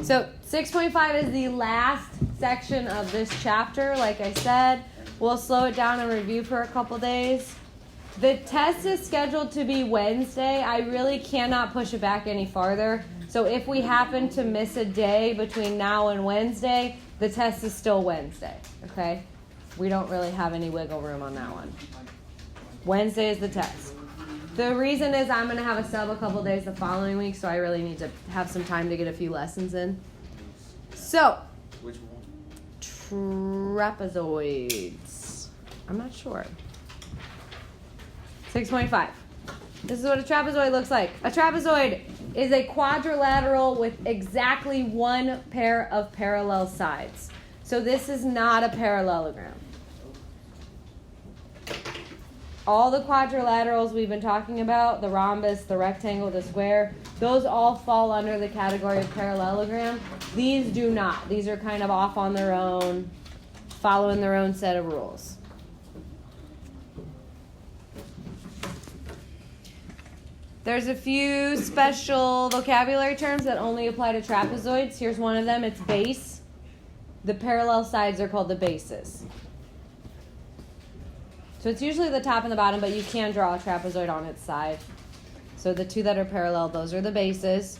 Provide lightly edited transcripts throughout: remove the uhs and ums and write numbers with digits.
So 6.5 is the last section of this chapter. Like I said, we'll slow it down and review for a couple days. The test is scheduled to be Wednesday. I really cannot push it back any farther. So if we happen to miss a day between now and Wednesday, the test is still Wednesday, okay? We don't really have any wiggle room on that one. Wednesday is the test. The reason is I'm going to have a sub a couple days the following week, so I really need to have some time to get a few lessons in. So, Which one? trapezoids. I'm not sure. 6.5. This is what a trapezoid looks like. A trapezoid is a quadrilateral with exactly one pair of parallel sides. So this is not a parallelogram. All the quadrilaterals we've been talking about, the rhombus, the rectangle, the square, those all fall under the category of parallelogram. These do not. These are kind of off on their own, following their own set of rules. There's a few special vocabulary terms that only apply to trapezoids. Here's one of them. It's base. The parallel sides are called the bases. So it's usually the top and the bottom, but you can draw a trapezoid on its side. So the two that are parallel, those are the bases.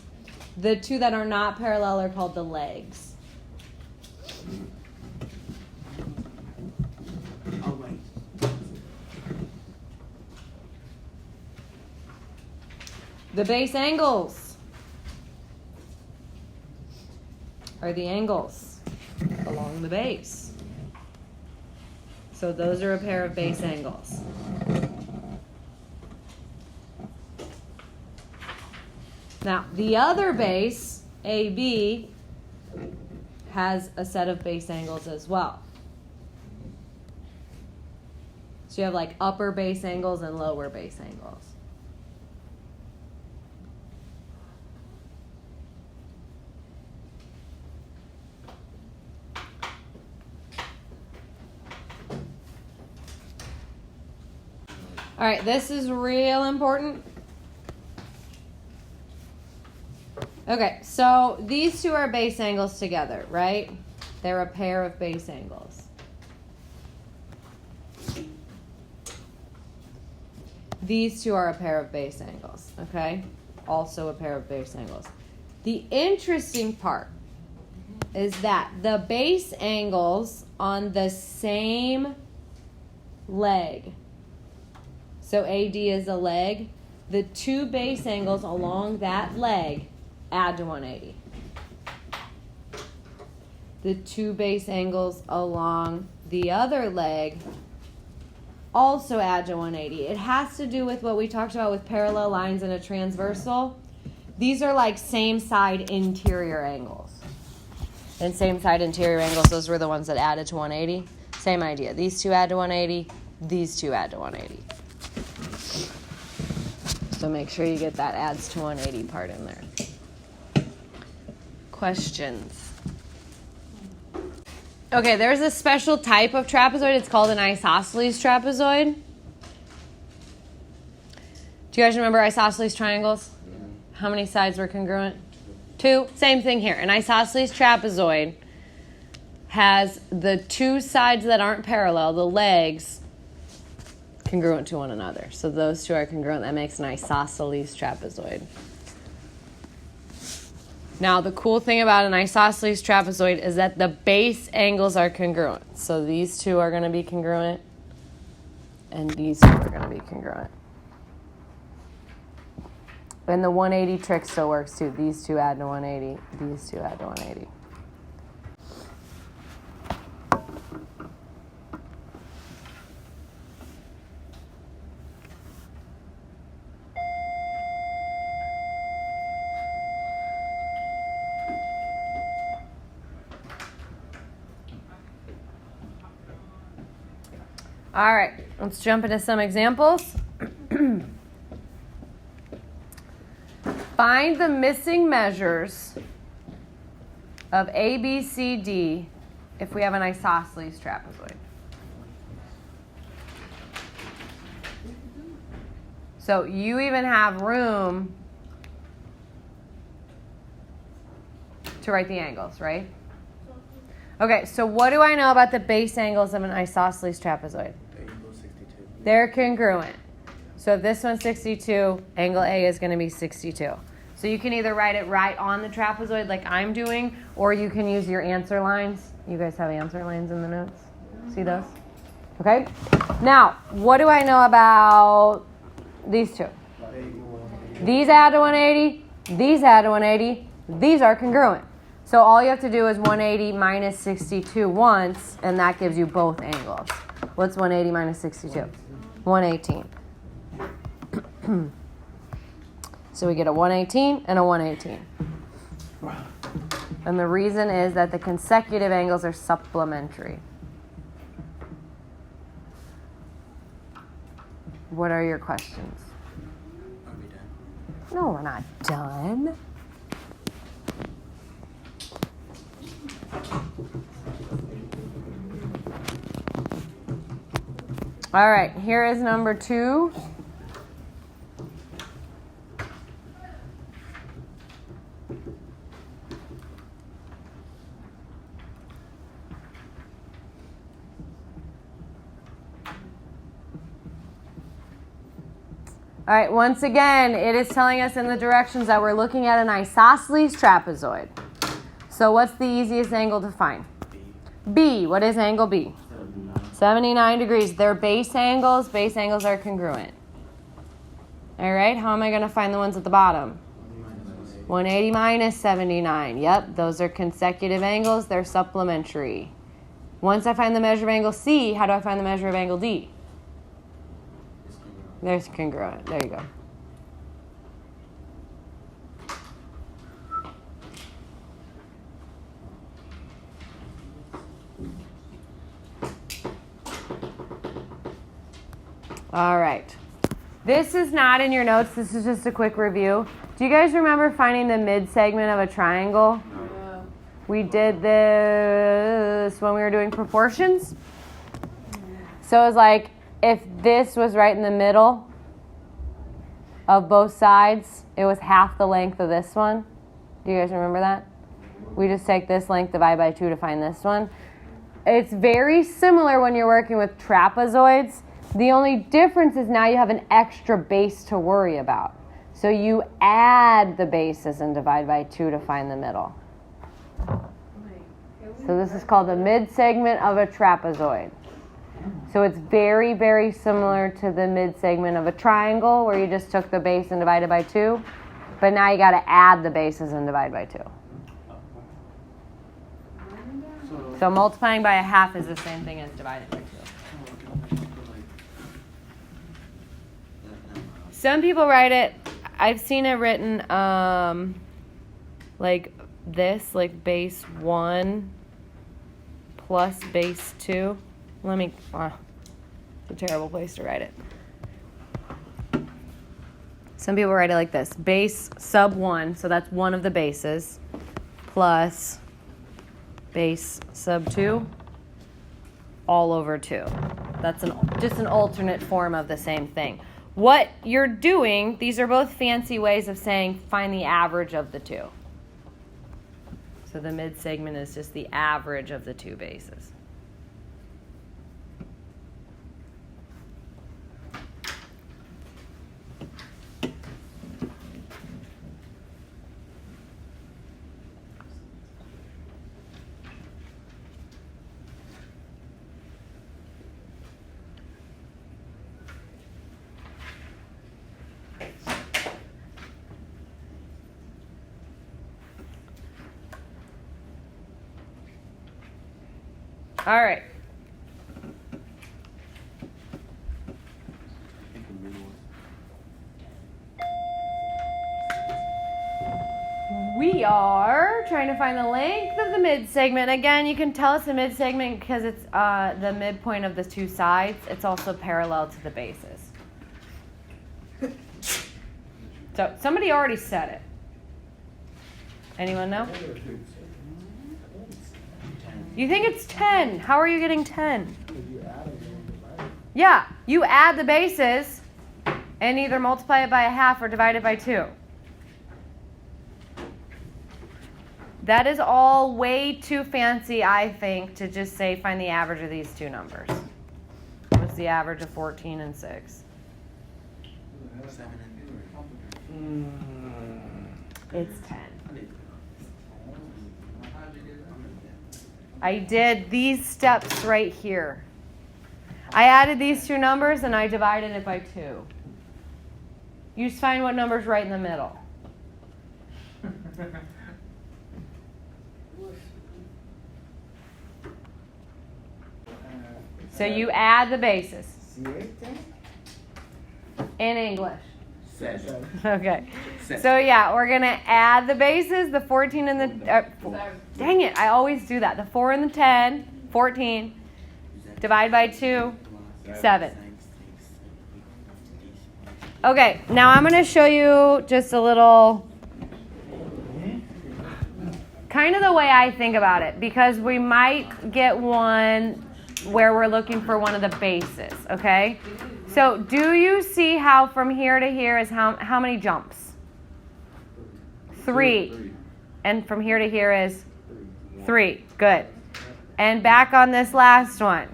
The two that are not parallel are called the legs. Oh, wait. The base angles are the angles along the base. So those are a pair of base angles. Now, the other base, AB, has a set of base angles as well. So you have like upper base angles and lower base angles. All right, this is real important. Okay, so these two are base angles together, right? They're a pair of base angles. These two are a pair of base angles, okay? Also a pair of base angles. The interesting part is that the base angles on the same leg, so AD is a leg, the two base angles along that leg add to 180. The two base angles along the other leg also add to 180. It has to do with what we talked about with parallel lines and a transversal. These are like same side interior angles. And same side interior angles, those were the ones that added to 180. Same idea. These two add to 180. These two add to 180. So make sure you get that adds to 180 part in there. Questions? Okay, there's a special type of trapezoid. It's called an isosceles trapezoid. Do you guys remember isosceles triangles? How many sides were congruent? 2. Same thing here. An isosceles trapezoid has the two sides that aren't parallel, the legs, congruent to one another. So those two are congruent. That makes an isosceles trapezoid. Now, the cool thing about an isosceles trapezoid is that the base angles are congruent. So these two are going to be congruent, and these two are going to be congruent. And the 180 trick still works too. These two add to 180. These two add to 180. All right, let's jump into some examples. Find the missing measures of A, B, C, D if we have an isosceles trapezoid. So you even have room to write the angles, right? Okay, so what do I know about the base angles of an isosceles trapezoid? Angle 62. They're congruent. So if this one's 62, angle A is going to be 62. So you can either write it right on the trapezoid like I'm doing, or you can use your answer lines. You guys have answer lines in the notes? See those? Okay. Now, what do I know about these two? These add to 180. These add to 180. These are congruent. So all you have to do is 180 minus 62 once, and that gives you both angles. What's 180 minus 62? 118. So we get a 118 and a 118. And the reason is that the consecutive angles are supplementary. What are your questions? Are we done? No, we're not done. All right, here is number 2. All right, once again, it is telling us in the directions that we're looking at an isosceles trapezoid. So what's the easiest angle to find? B. What is angle B? 79 degrees. They're base angles. Base angles are congruent. All right, how am I going to find the ones at the bottom? 180 minus 79. Yep, those are consecutive angles. They're supplementary. Once I find the measure of angle C, how do I find the measure of angle D? There's congruent. There you go. All right. This is not in your notes. This is just a quick review. Do you guys remember finding the mid-segment of a triangle? Yeah. We did this when we were doing proportions. So it was like, if this was right in the middle of both sides, it was half the length of this one. Do you guys remember that? We just take this length, divide by 2 to find this one. It's very similar when you're working with trapezoids. The only difference is now you have an extra base to worry about. So you add the bases and divide by 2 to find the middle. So this is called the mid-segment of a trapezoid. So it's very, very similar to the mid-segment of a triangle where you just took the base and divided by 2. But now you got to add the bases and divide by 2. So multiplying by a half is the same thing as dividing by 2. Some people write it, I've seen it written like this, like base 1 plus base 2. It's a terrible place to write it. Some people write it like this. Base sub 1, so that's one of the bases, plus base sub 2, all over 2. That's just an alternate form of the same thing. What you're doing, these are both fancy ways of saying find the average of the 2. So the mid-segment is just the average of the 2 bases. All right. We are trying to find the length of the mid-segment. Again, you can tell it's the mid-segment because it's the midpoint of the 2 sides. It's also parallel to the bases. So somebody already said it. Anyone know? You think it's 10. How are you getting 10? Yeah, you add the bases and either multiply it by a half or divide it by 2. That is all way too fancy, I think, to just say find the average of these two numbers. What's the average of 14 and 6? 7 and 3. It's 10. I did these steps right here. I added these two numbers and I divided it by 2. You just find what number's right in the middle. So you add the bases. In English. 7. Okay. 7. So yeah, we're going to add the bases, the 14 and the... dang it, I always do that. The 4 and the 10, 14. Divide by 2, 7. Okay, now I'm going to show you just a little... kind of the way I think about it, because we might get one where we're looking for one of the bases, okay? So do you see how from here to here is how many jumps? 3. And from here to here is 3. Good. And back on this last one.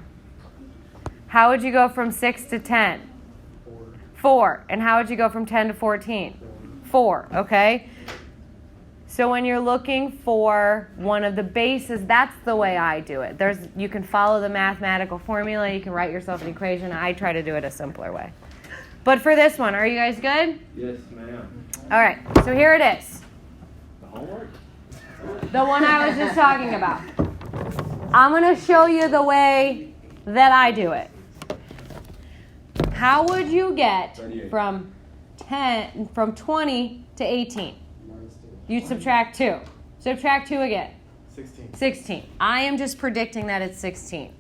How would you go from 6 to 10? 4. And how would you go from 10 to 14? 4. Okay? So when you're looking for one of the bases, that's the way I do it. You can follow the mathematical formula. You can write yourself an equation. I try to do it a simpler way. But for this one, are you guys good? Yes, ma'am. All right. So here it is. The homework? The one I was just talking about. I'm going to show you the way that I do it. How would you get 38. from 20 to 18? You'd subtract 2. Subtract 2 again. 16. 16. I am just predicting that it's 16.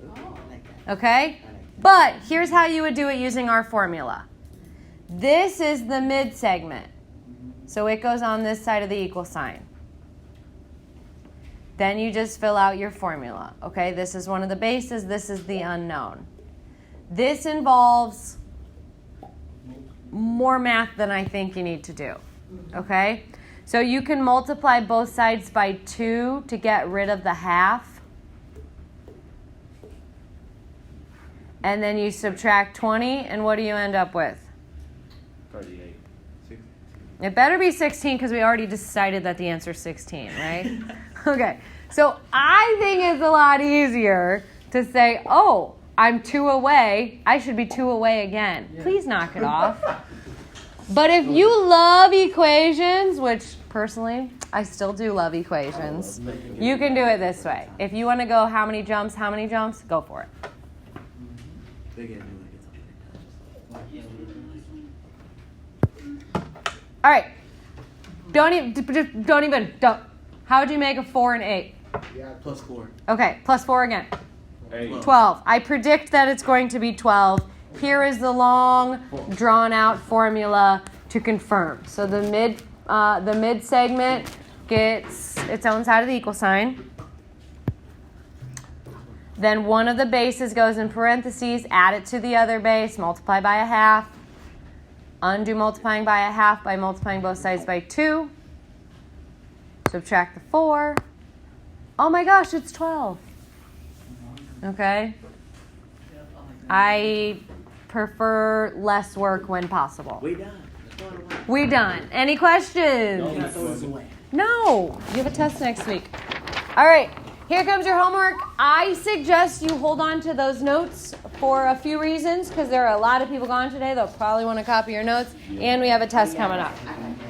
Okay? But here's how you would do it using our formula. This is the mid segment. So it goes on this side of the equal sign. Then you just fill out your formula. Okay? This is one of the bases. This is the unknown. This involves more math than I think you need to do. Okay? So you can multiply both sides by 2 to get rid of the half. And then you subtract 20, and what do you end up with? 38. 16. It better be 16 because we already decided that the answer is 16, right? Okay. So I think it's a lot easier to say, oh, I'm 2 away. I should be 2 away again. Please knock it off. But if you love equations, which personally, I still do love equations, you can do it this way. If you want to go how many jumps, go for it. They get new All right. Don't. How would you make a 4 and 8? plus 4. Okay, plus 4 again. 8. 12. I predict that it's going to be 12. Here is the long, drawn-out formula to confirm. So the mid segment gets its own side of the equal sign. Then one of the bases goes in parentheses, add it to the other base, multiply by a half. Undo multiplying by a half by multiplying both sides by 2. Subtract the 4. Oh my gosh, it's 12. Okay? I prefer less work when possible. We done. We done. Any questions? No, throw this away. No. You have a test next week. All right. Here comes your homework. I suggest you hold on to those notes for a few reasons because there are a lot of people gone today. They'll probably want to copy your notes. And we have a test coming up.